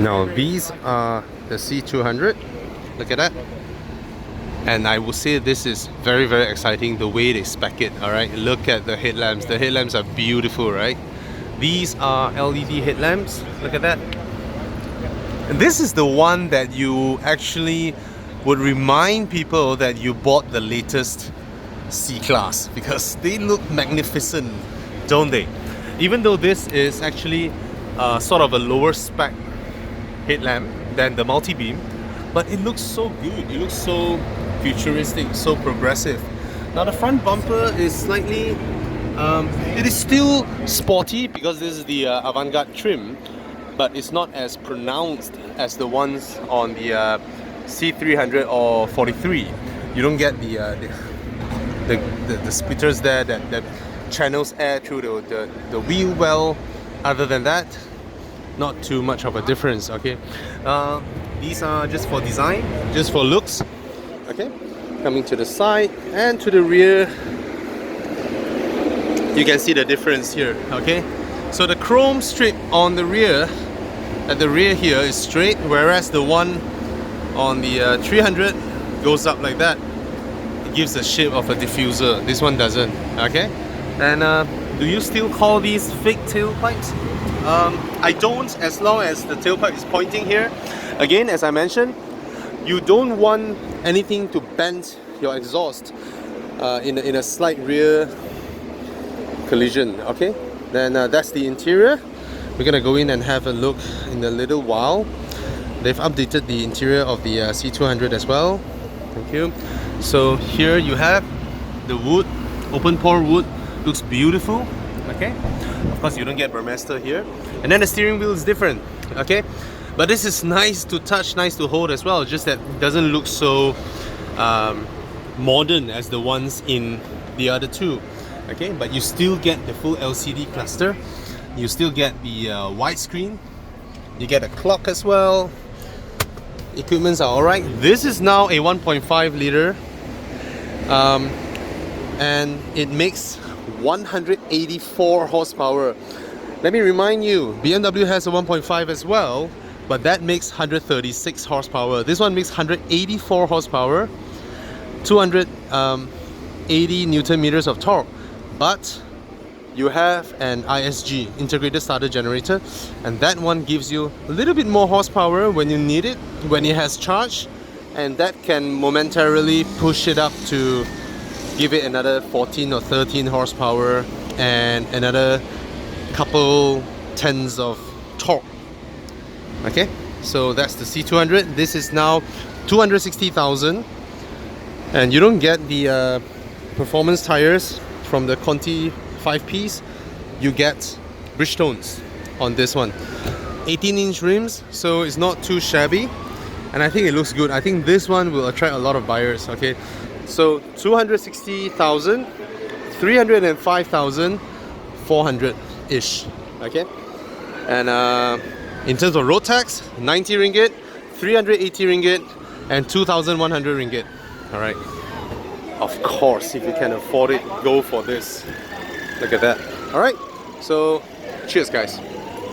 Now these are the C200. Look at that. And I will say this is very, very exciting the way they spec it. Alright, look at the headlamps. The headlamps are beautiful, right? These are LED headlamps. Look at that. And this is the one that you actually would remind people that you bought the latest C-Class, because they look magnificent, don't they? Even though this is actually sort of a lower spec headlamp than the multi-beam, but it looks so good. It looks so futuristic, so progressive. Now the front bumper is slightly, it is still sporty because this is the Avantgarde trim, but it's not as pronounced as the ones on the C300 or 43. You don't get the splitters there that channels air through the wheel well. Other than that, not too much of a difference. Okay, these are just for design, just for looks. Okay, coming to the side and to the rear, you can see the difference here. Okay, so the chrome strip on the rear, at the rear here, is straight, whereas the one on the 300 goes up like that. It gives the shape of a diffuser. This one doesn't. Okay, and do you still call these fake tailpipes? I don't, as long as the tailpipe is pointing here. Again, as I mentioned, you don't want anything to bend your exhaust in a slight rear collision. Okay, then that's the interior. We're gonna go in and have a look in a little while. They've updated the interior of the C200 as well. Thank you. So here you have the wood, open pore wood, looks beautiful. Okay, of course you don't get Burmester here, and then the steering wheel is different. Okay, but this is nice to touch, nice to hold as well, just that it doesn't look so modern as the ones in the other two. Okay, but you still get the full LCD cluster, you still get the widescreen, you get a clock as well. Equipments are alright. This is now a 1.5 liter and it makes 184 horsepower. Let me remind you, BMW has a 1.5 as well, but that makes 136 horsepower. This one makes 184 horsepower, 280 Newton meters of torque. But you have an ISG, integrated starter generator, and that one gives you a little bit more horsepower when you need it, when it has charge, and that can momentarily push it up to give it another 14 or 13 horsepower and another couple tens of torque. Okay, so that's the C200. This is now 260,000, and you don't get the performance tires from the Conti 5Ps. You get Bridgestones on this one. 18-inch rims, so it's not too shabby, and I think it looks good. I think this one will attract a lot of buyers. Okay, so 260,000, 305,400 ish. Okay, and in terms of road tax, 90 ringgit, 380 ringgit, and 2,100 ringgit. All right. Of course, if you can afford it, go for this. Look at that. All right. So, cheers, guys.